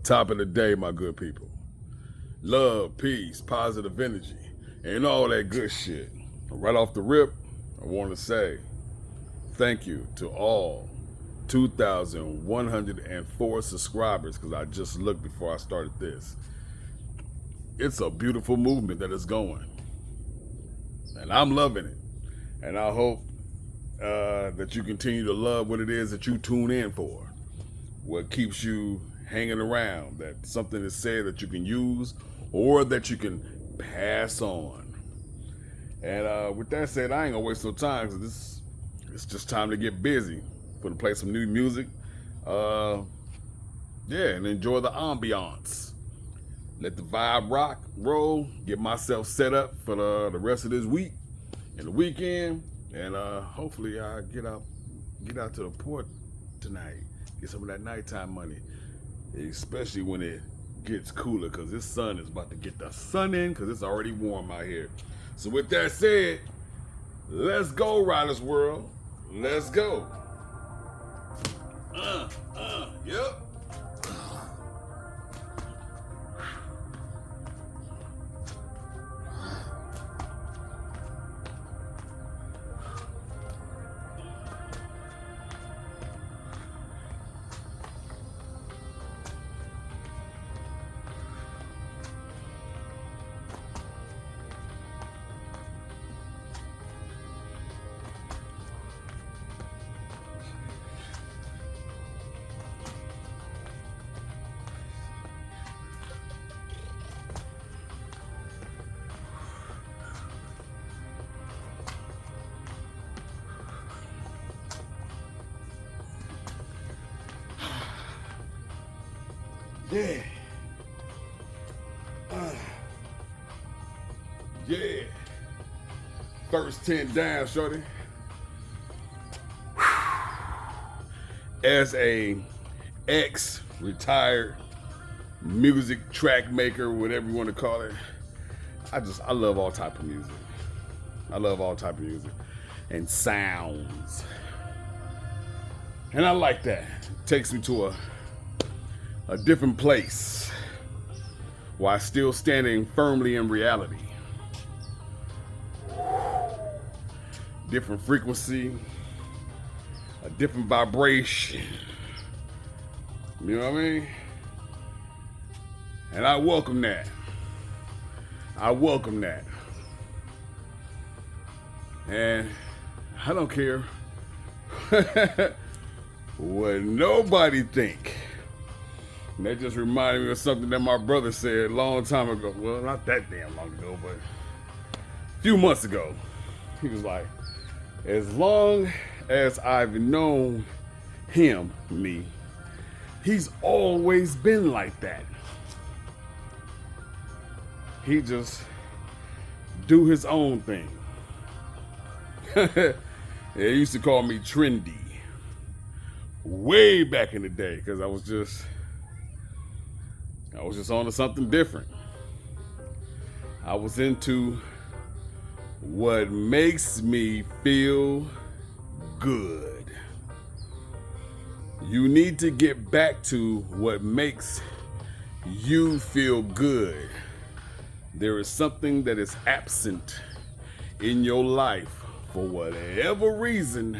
Top of the day, my good people. Love, peace, positive energy, and all that good shit. Right off the rip, I want to say thank you to all 2,104 subscribers, because I just looked before I started this. It's a beautiful movement that is going, and I'm loving it. And I hope that you continue to love what it is that you tune in for, what keeps you hanging around, that something is said that you can use or that you can pass on. And with that said, I ain't gonna waste no time, because it's just time to get busy. Gonna play some new music, yeah, and enjoy the ambiance. Let the vibe rock, roll, get myself set up for the rest of this week and the weekend, and hopefully I get out to the port tonight, get some of that nighttime money, especially when it gets cooler, because this sun is about to get the sun in, because it's already warm out here. So with that said, let's go, Riders World. Let's go. Yep. Yeah. Yeah. First 10 down, shorty. As a ex-retired music track maker, whatever you want to call it, I love all type of music. I love all type of music and sounds. And I like that. It takes me to a different place while still standing firmly in reality. Different frequency, a different vibration. You know what I mean? And I welcome that. I welcome that. And I don't care what nobody think. And that just reminded me of something that my brother said a long time ago. Well, not that damn long ago, but a few months ago. He was like, as long as I've known him, me, he's always been like that. He just do his own thing. They used to call me trendy way back in the day, because I was just on to something different. I was into what makes me feel good. You need to get back to what makes you feel good. There is something that is absent in your life for whatever reason.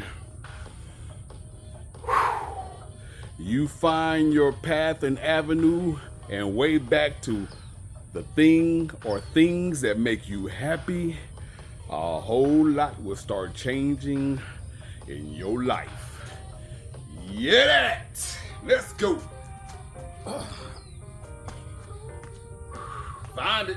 You find your path and avenue and way back to the thing or things that make you happy, a whole lot will start changing in your life. Yeah, that. Let's go. Find it.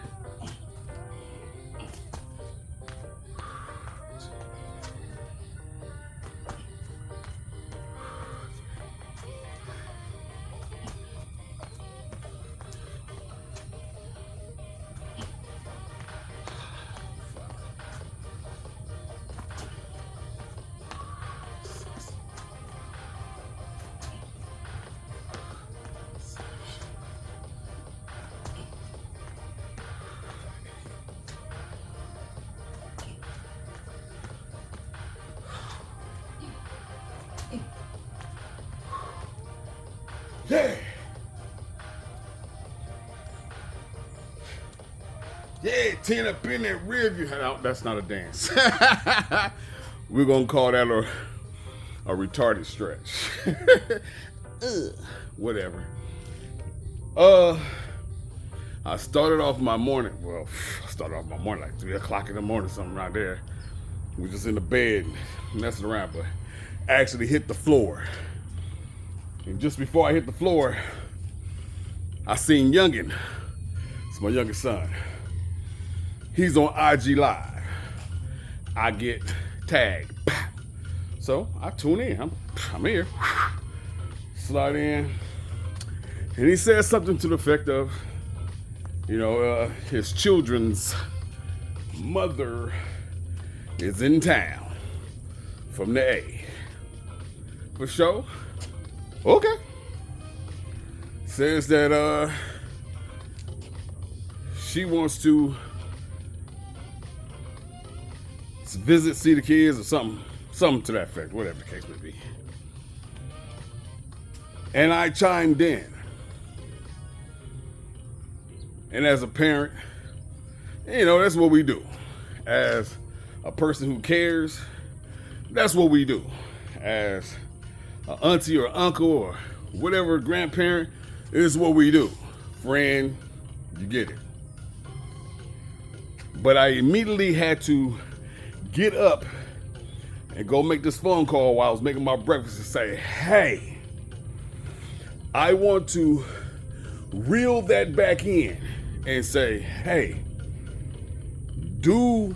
Yeah. Yeah, 10 up in that rear view. No, that's not a dance. We're going to call that a retarded stretch. Whatever. I started off my morning. Well, I started off my morning like 3 o'clock in the morning, something around there. We just in the bed messing around, but I actually hit the floor. And just before I hit the floor, I seen Youngin. It's my youngest son. He's on IG Live. I get tagged. So I tune in. I'm here. Slide in. And he says something to the effect of, his children's mother is in town from the A. For sure. Okay. Says that she wants to visit, see the kids, or something to that effect, whatever the case may be. And I chimed in. And as a parent, that's what we do. As a person who cares, that's what we do. As an auntie or uncle or whatever grandparent, this is what we do. Friend, you get it. But I immediately had to get up and go make this phone call while I was making my breakfast and say, hey, I want to reel that back in and say, hey, do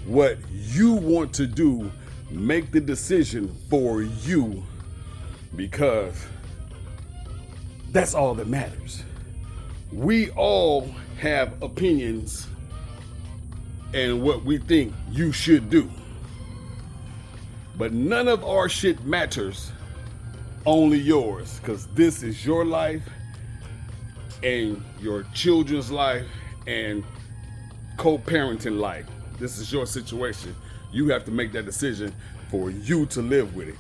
what you want to do. Make the decision for you, because that's all that matters. We all have opinions and what we think you should do. But none of our shit matters, only yours, because this is your life and your children's life and co-parenting life. This is your situation. You have to make that decision for you to live with it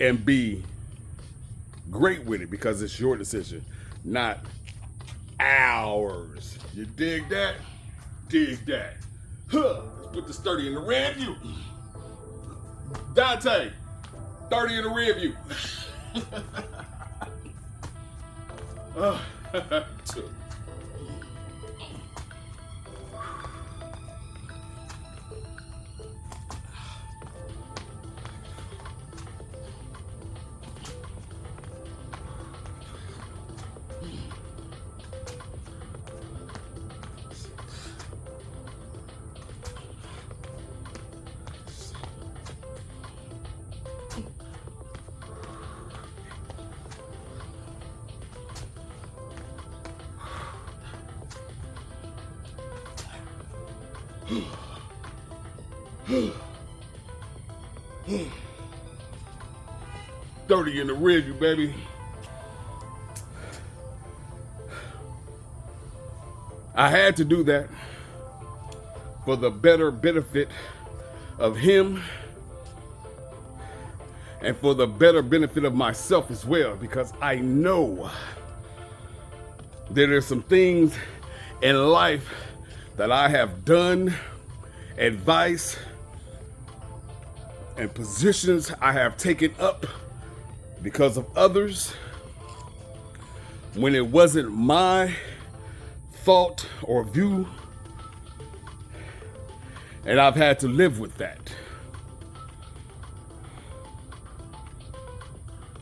and be great with it, because it's your decision, not ours. You dig that? Dig that. Huh. Let's put this 30 in the rear view. Dante, 30 in the rear view. Two. 30 in the rear view, baby. I had to do that for the better benefit of him and for the better benefit of myself as well, because I know that there's some things in life that I have done, advice and positions I have taken up because of others when it wasn't my thought or view, and I've had to live with that.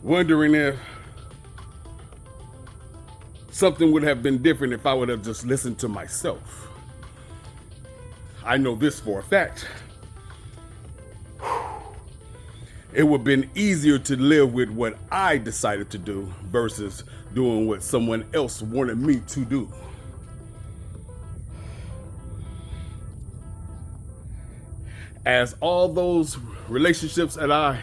Wondering if something would have been different if I would have just listened to myself. I know this for a fact. It would have been easier to live with what I decided to do versus doing what someone else wanted me to do. As all those relationships that I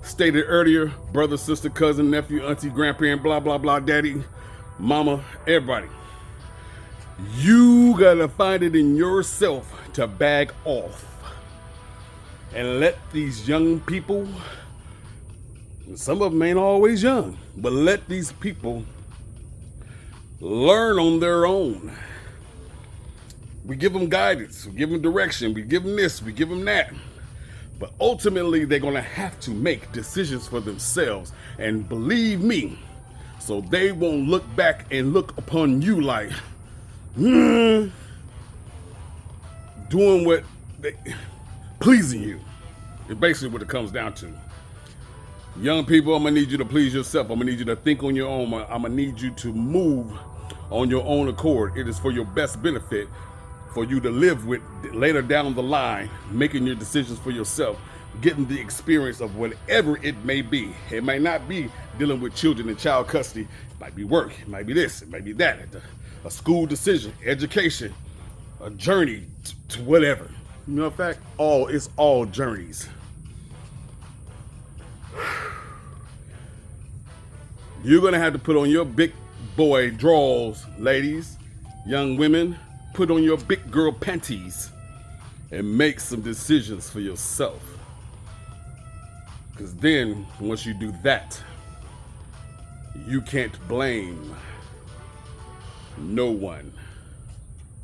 stated earlier, brother, sister, cousin, nephew, auntie, grandparent, blah, blah, blah, daddy, mama, everybody, you gotta find it in yourself to back off and let these young people Some of them ain't always young, but let these people learn on their own. We give them guidance, we give them direction, we give them this, we give them that. But ultimately, they're gonna have to make decisions for themselves. And believe me, so they won't look back and look upon you like, doing what they, pleasing you. It's basically what it comes down to. Young people, I'm gonna need you to please yourself. I'm gonna need you to think on your own. I'm gonna need you to move on your own accord. It is for your best benefit for you to live with later down the line, making your decisions for yourself, getting the experience of whatever it may be. It might not be dealing with children in child custody. It might be work. It might be this. It might be that. A school decision, education, a journey to whatever. You know, in fact, it's all journeys. You're gonna have to put on your big boy drawers, ladies, young women. Put on your big girl panties and make some decisions for yourself. Because then, once you do that, you can't blame no one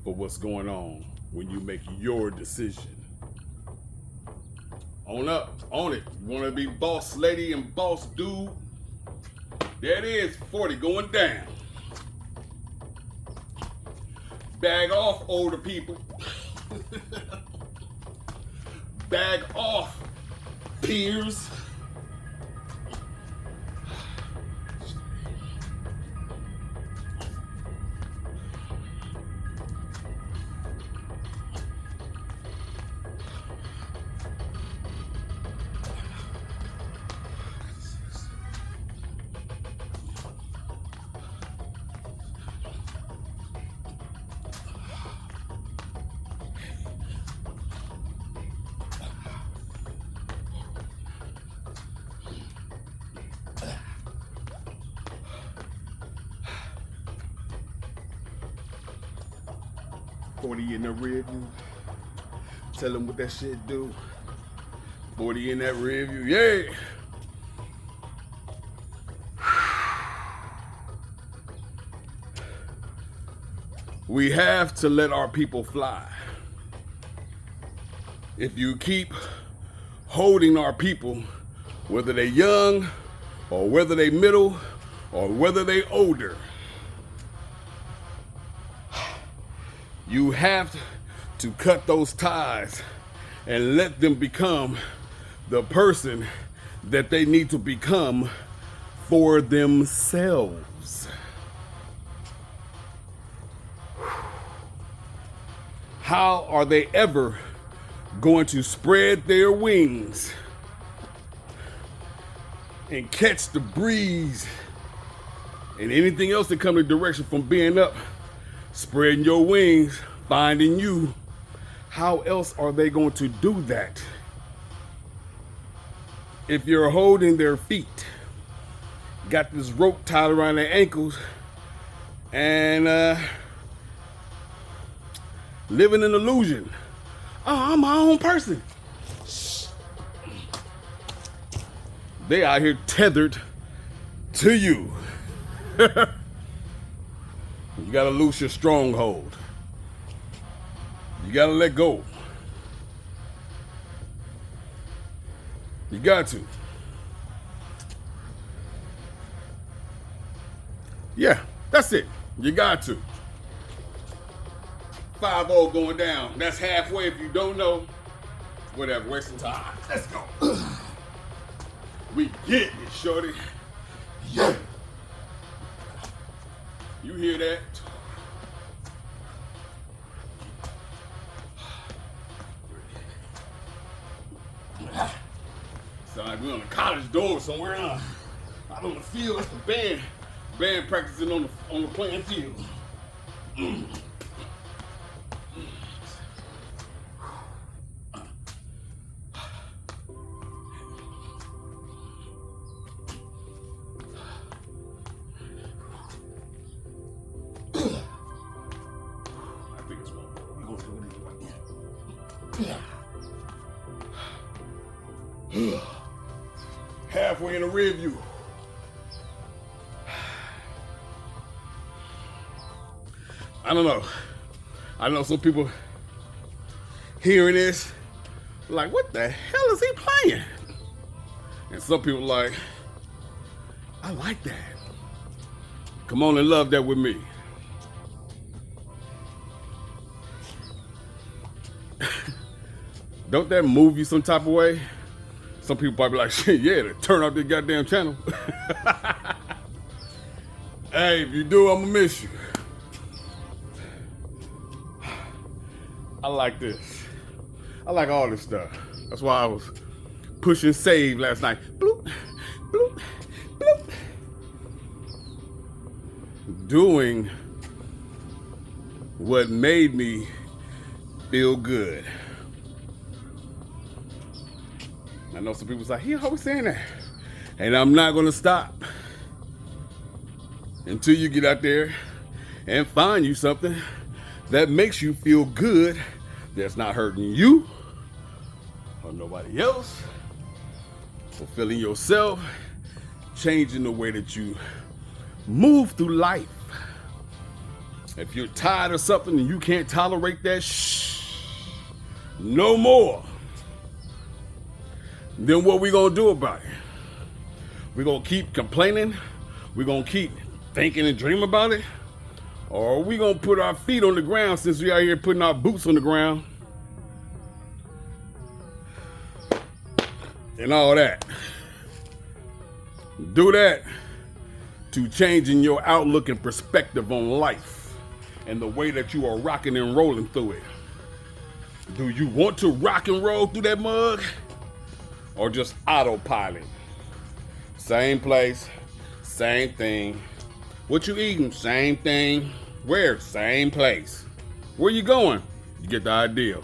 for what's going on when you make your decision. Own up, own it. You want to be boss lady and boss dude? There it is, 40 going down. Bag off, older people. Bag off, peers. $40 in the rear view. Tell them what that shit do. 40 in that rear view. Yeah. We have to let our people fly. If you keep holding our people, whether they're young or whether they middle or whether they older, you have to cut those ties and let them become the person that they need to become for themselves. How are they ever going to spread their wings and catch the breeze and anything else that comes in direction from being up, spreading your wings, finding you? How else are they going to do that? If you're holding their feet, got this rope tied around their ankles, and living an illusion. Oh, I'm my own person. They out here tethered to you. You gotta loose your stronghold. You gotta let go. You got to. Yeah, that's it. You got to. 5-0 going down. That's halfway if you don't know. Whatever, wasting time. Let's go. We getting it, shorty. Yeah. You hear that? Sound like we're on a college dorm somewhere, huh? Out on the field, it's the band practicing on the playing field. halfway in the rear view. I don't know. I know some people hearing this like, what the hell is he playing? And some people like, I like that. Come on and love that with me. Don't that move you some type of way? Some people probably like, shit, yeah, to turn off this goddamn channel. Hey, if you do, I'm gonna miss you. I like this. I like all this stuff. That's why I was pushing save last night. Bloop, bloop, bloop. Doing what made me feel good. I know some people say, he always saying that. And I'm not gonna stop until you get out there and find you something that makes you feel good, that's not hurting you or nobody else, fulfilling yourself, changing the way that you move through life. If you're tired of something and you can't tolerate that no more, then what we gonna do about it? We gonna keep complaining? We gonna keep thinking and dreaming about it? Or are we gonna put our feet on the ground since we out here putting our boots on the ground and all that? Do that to changing your outlook and perspective on life and the way that you are rocking and rolling through it. Do you want to rock and roll through that mug or just autopilot? Same place, same thing. What you eating? Same thing. Where? Same place. Where you going? You get the idea.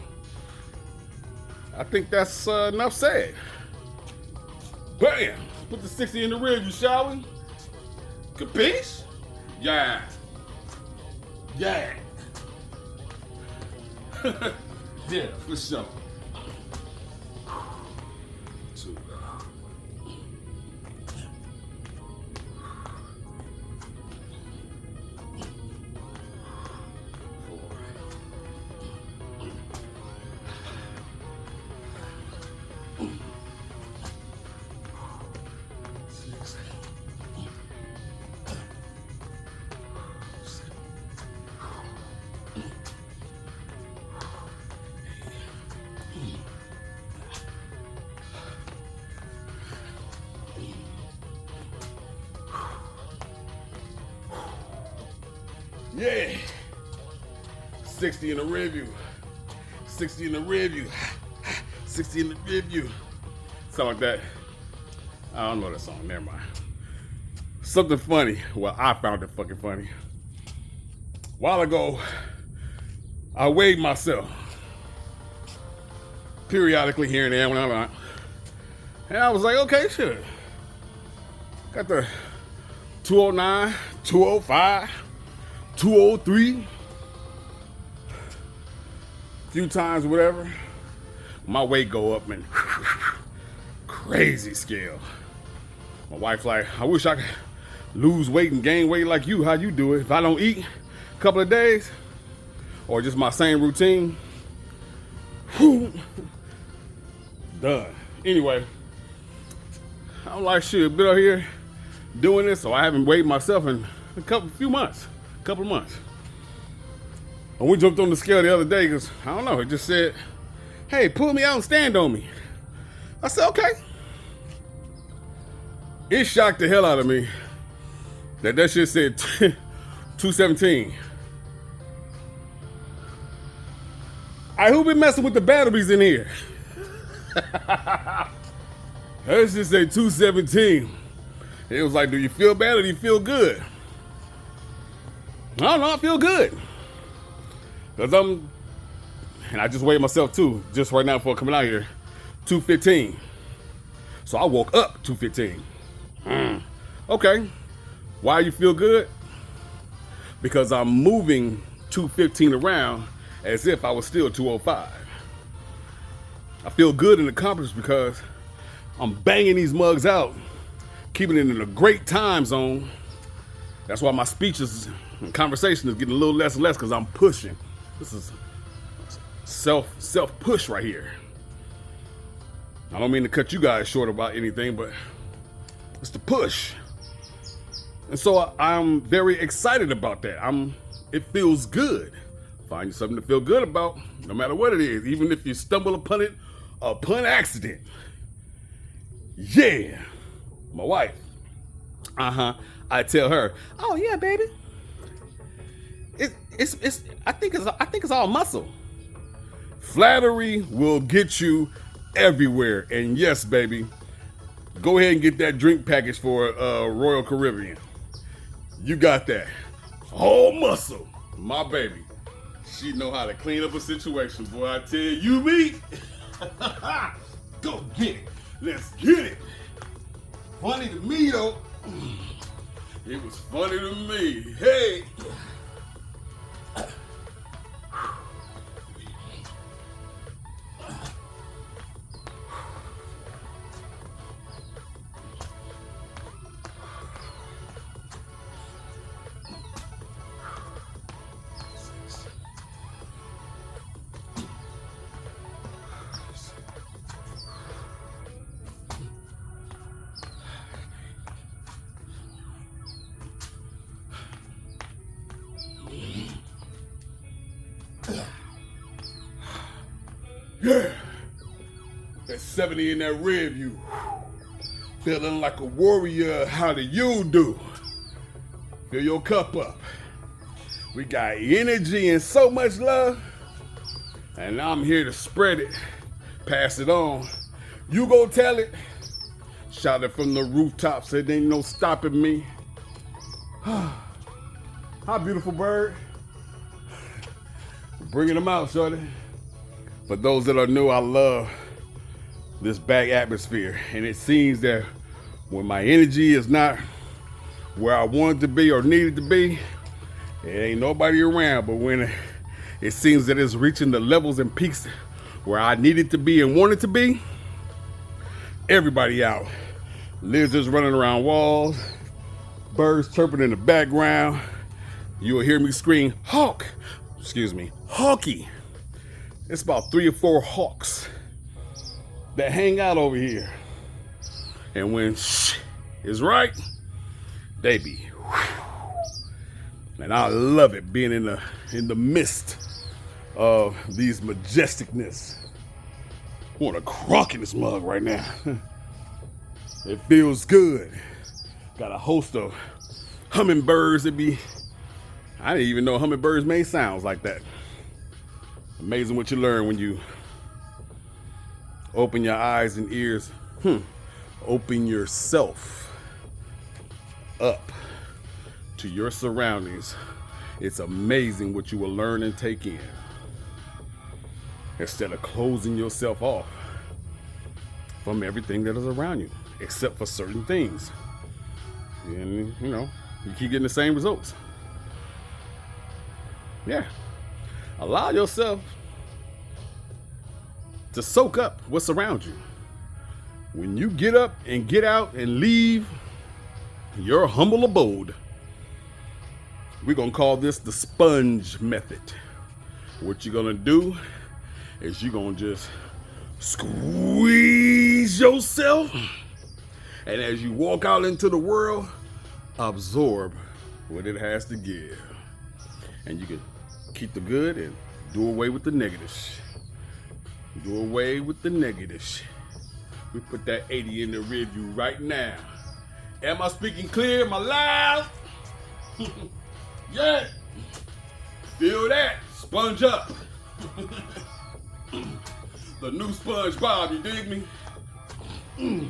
I think that's enough said. Bam! Put the 60 in the rear view, shall we? Capiche? Yeah. Yeah. Yeah, for sure. Yeah, 60 in the rear view, 60 in the rear view, 60 in the rear view. Something like that. I don't know that song, never mind. Something funny, well, I found it fucking funny. A while ago, I weighed myself periodically here and there when I'm not. And I was like, okay, shit. Got the 209, 205. 203, few times, whatever, my weight go up and crazy scale. My wife's like, I wish I could lose weight and gain weight like you, how you do it. If I don't eat a couple of days or just my same routine, done. Anyway, I'm like, shit, been out here doing this, so I haven't weighed myself in a couple of months. And we jumped on the scale the other day because, I don't know, it just said, hey, pull me out and stand on me. I said, okay. It shocked the hell out of me that shit said 217. Who been messing with the batteries in here? That just say 217. It was like, do you feel bad or do you feel good? I don't know, I feel good. Cause and I just weighed myself too, just right now before coming out here, 215. So I woke up 215. Okay, why you feel good? Because I'm moving 215 around as if I was still 205. I feel good and accomplished because I'm banging these mugs out keeping it in a great time zone. That's why my speeches and conversation is getting a little less and less because I'm pushing. This is self push right here. I don't mean to cut you guys short about anything, but it's the push. And so I'm very excited about that. It feels good. Find you something to feel good about, no matter what it is, even if you stumble upon it upon accident. Yeah. My wife. I tell her, oh yeah, baby. I think it's all muscle. Flattery will get you everywhere. And yes, baby, go ahead and get that drink package for Royal Caribbean. You got that. All muscle. My baby. She know how to clean up a situation, boy. I tell you, me. Go get it. Let's get it. Funny to me, though. It was funny to me. Hey. Yeah, that's 70 in that rear view. Feeling like a warrior, how do you do? Fill your cup up. We got energy and so much love, and I'm here to spread it, pass it on. You go tell it. Shout it from the rooftops, there ain't no stopping me. Hi, beautiful bird. Bringing them out, shorty. For those that are new, I love this back atmosphere. And it seems that when my energy is not where I want it to be or need it to be, it ain't nobody around. But when it seems that it's reaching the levels and peaks where I need it to be and want it to be, everybody out. Lizards running around walls, birds chirping in the background. You will hear me scream, hawk. Excuse me, hawky. It's about 3 or 4 hawks that hang out over here. And when shh is right, they be. And I love it being in the midst of these majesticness. I want to crock in this mug right now. It feels good. Got a host of hummingbirds that be, I didn't even know hummingbirds made sounds like that. Amazing what you learn when you open your eyes and ears. Open yourself up to your surroundings. It's amazing what you will learn and take in. Instead of closing yourself off from everything that is around you, except for certain things. And you keep getting the same results. Yeah. Allow yourself to soak up what's around you. When you get up and get out and leave your humble abode, we're going to call this the sponge method. What you're going to do is you're going to just squeeze yourself, and as you walk out into the world, absorb what it has to give. And you can keep the good and do away with the negatives. Do away with the negatives. We put that 80 in the rear view right now. Am I speaking clear? Am I loud? Yeah. Feel that. Sponge up. The new SpongeBob, you dig me?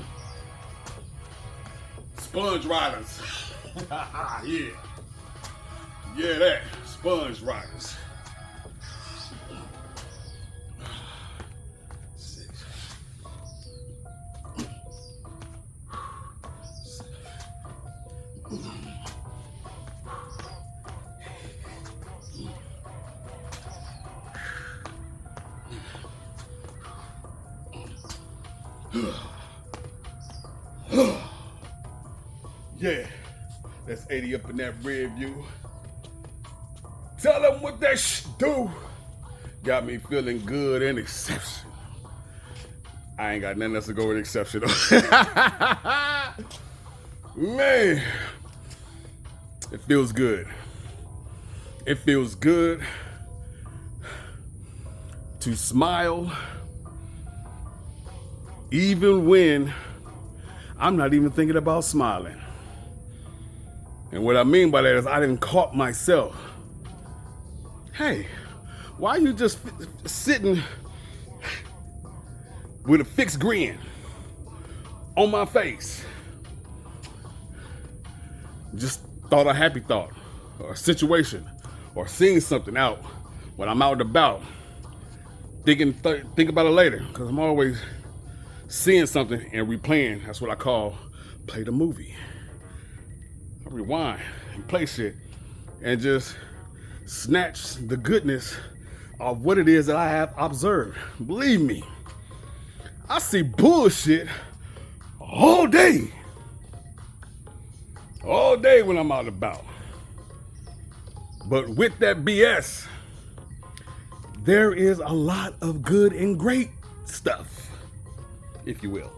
Sponge riders. Yeah. Yeah, that. Sponge riders. Yeah, that's 80 up in that rear view. Tell them what that do. Got me feeling good and exceptional. I ain't got nothing else to go with exceptional. Man, it feels good. It feels good to smile even when I'm not even thinking about smiling. And what I mean by that is I didn't caught myself. Hey, why are you just sitting with a fixed grin on my face? Just thought a happy thought or a situation or seeing something out when I'm out and about. Think about it later, because I'm always seeing something and replaying. That's what I call play the movie. I rewind and play shit and just snatch the goodness of what it is that I have observed. Believe me, I see bullshit all day. All day when I'm out and about. But with that BS, there is a lot of good and great stuff, if you will.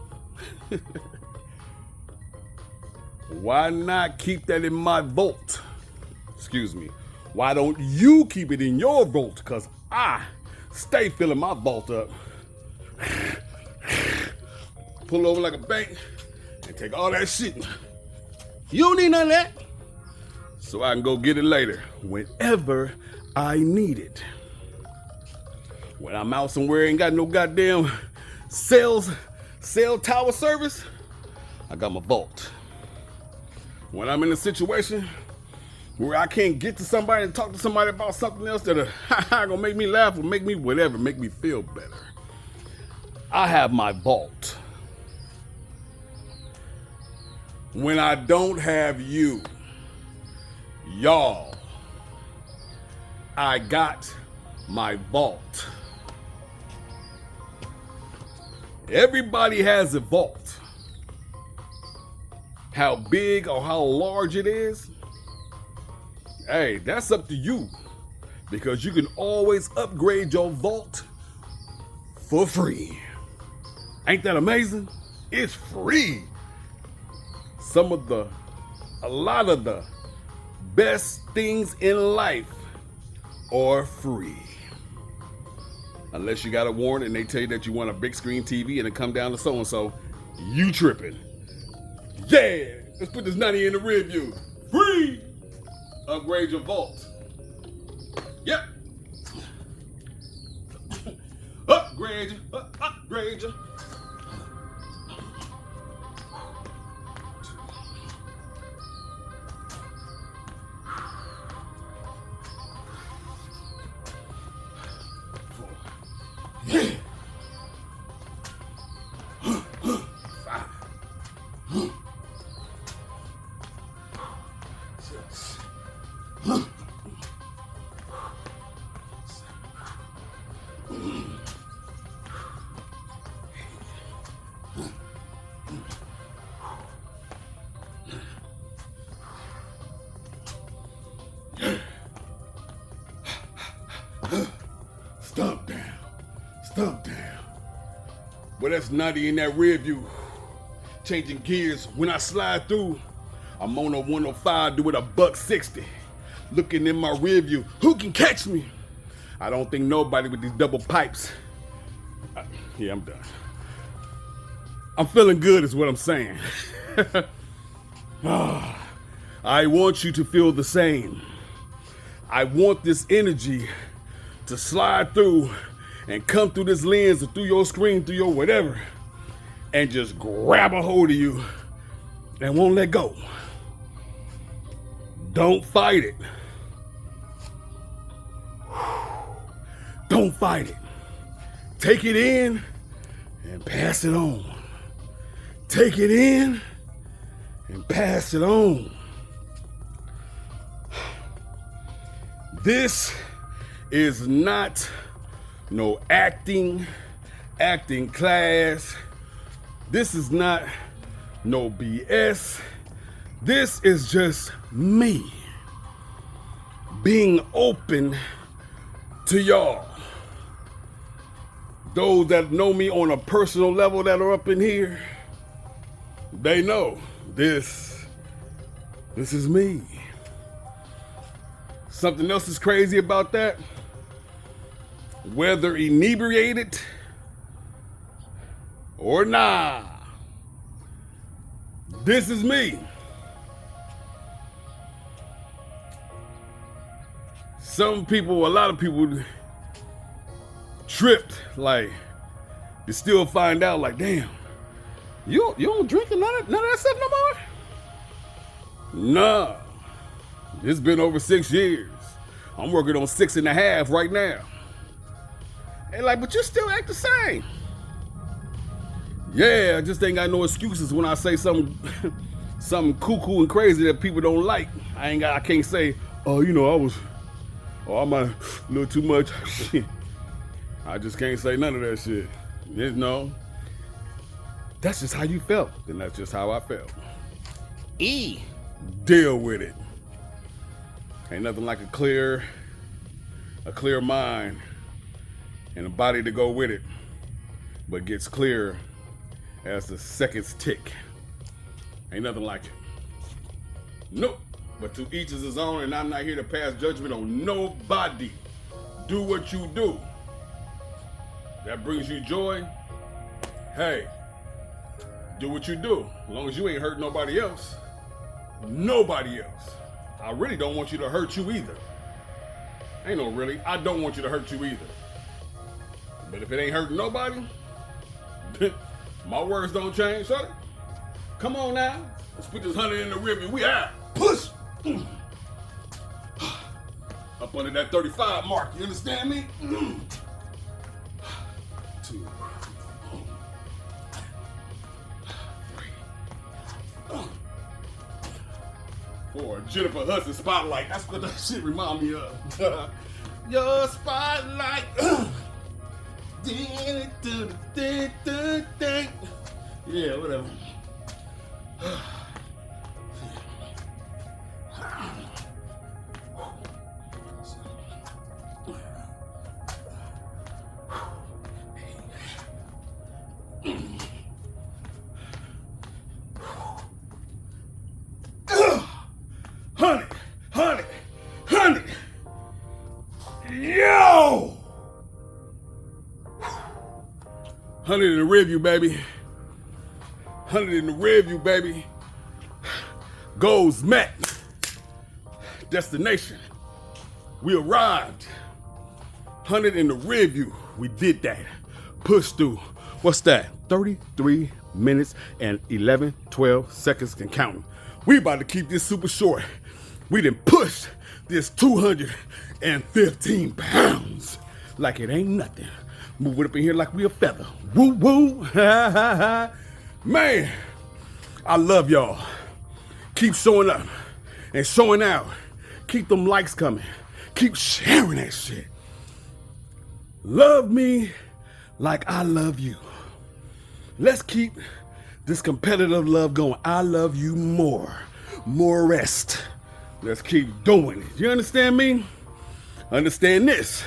Why not keep that in my vault? Excuse me. Why don't you keep it in your vault? Because I stay filling my vault up. Pull over like a bank and take all that shit. You don't need none of that. So I can go get it later, whenever I need it. When I'm out somewhere, ain't got no goddamn cell tower service, I got my vault. When I'm in a situation where I can't get to somebody and talk to somebody about something else that gonna make me laugh or make me whatever, make me feel better, I have my vault. When I don't have you, y'all, I got my vault. Everybody has a vault. How big or how large it is, hey, that's up to you, because you can always upgrade your vault for free. Ain't that amazing? It's free. A lot of the best things in life are free. Unless you got a warrant and they tell you that you want a big screen TV and it come down to so-and-so, you tripping. Yeah, let's put this 90 in the rear view. Free! Upgrade your vault. Yep. Upgrade you, upgrade you. Yeah. Stomp down. Stomp down. Well, that's 90 in that rear view. Changing gears. When I slide through, I'm on a 105 doing a $160. Looking in my rear view. Who can catch me? I don't think nobody with these double pipes. Yeah, I'm done. I'm feeling good is what I'm saying. I want you to feel the same. I want this energy to slide through and come through this lens or through your screen, through your whatever, and just grab a hold of you and won't let go. Don't fight it. Don't fight it. Take it in and pass it on. Take it in and pass it on. This is not no acting class. This is not no BS. This is just me being open to y'all. Those that know me on a personal level that are up in here, they know this is me. Something else is crazy about that. Whether inebriated or nah, this is me. Some people, a lot of people tripped, like, you still find out, like, damn, you don't drink none of that stuff no more? Nah, it's been over 6 years. I'm working on 6.5 right now. And like, but you still act the same. Yeah, I just ain't got no excuses when I say something cuckoo and crazy that people don't like. I can't say, oh, you know, I might a little too much. I just can't say none of that shit. No. That's just how you felt. And that's just how I felt. Deal with it. Ain't nothing like a clear mind and a body to go with it, but gets clearer as the seconds tick. Ain't nothing like it. Nope. But to each is his own, and I'm not here to pass judgment on nobody. Do what you do. That brings you joy. Hey, do what you do. As long as you ain't hurt nobody else. Nobody else. I really don't want you to hurt you either. Ain't no really. I don't want you to hurt you either. But if it ain't hurting nobody, my words don't change, son. Come on now. Let's put this 100 in the rearview. We out. Push. Up under that 35 mark. You understand me? 2, 3, 4. Jennifer Hudson spotlight. That's what that shit remind me of. Your spotlight. Yeah, whatever. Honey. Yo! 100 in the rearview, baby. 100 in the rearview, baby. Goals met. Destination. We arrived. 100 in the rearview. We did that. Push through. What's that? 33 minutes and 12 seconds can count. We about to keep this super short. We done pushed this 215 pounds like it ain't nothing. Move it up in here like we a feather. Woo woo. Man, I love y'all. Keep showing up and showing out. Keep them likes coming. Keep sharing that shit. Love me like I love you. Let's keep this competitive love going. I love you more. More rest. Let's keep doing it. You understand me? Understand this.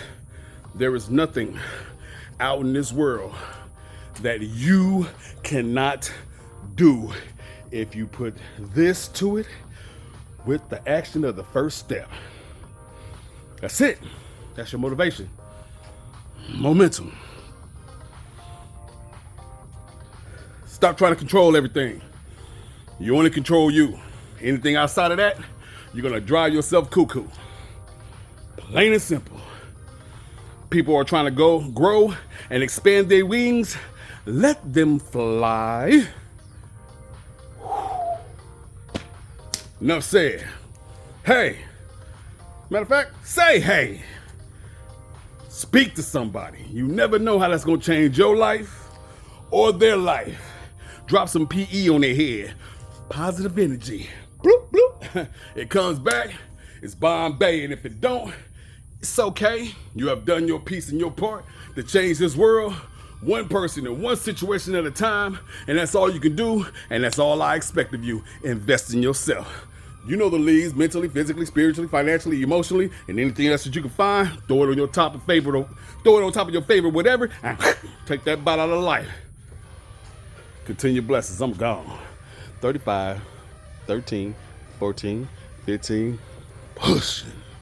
There is nothing out in this world that you cannot do if you put this to it with the action of the first step. That's it. That's your motivation. Momentum. Stop trying to control everything. You only control you. Anything outside of that, you're gonna drive yourself cuckoo. Plain and simple. People are trying to grow and expand their wings. Let them fly. Enough said. Hey. Matter of fact, say hey. Speak to somebody. You never know how that's gonna change your life or their life. Drop some PE on their head. Positive energy. Bloop, bloop. It comes back, it's Bombay, and if it don't, it's okay. You have done your piece and your part to change this world one person in one situation at a time, and that's all you can do, and that's all I expect of you. Invest in yourself. You know the leads, mentally, physically, spiritually, financially, emotionally, and anything else that you can find. Throw it on your top of favorite, throw it on top of your favorite, whatever, and take that bite out of life. Continue blessings. I'm gone. 35, 13, 14, 15, pushing.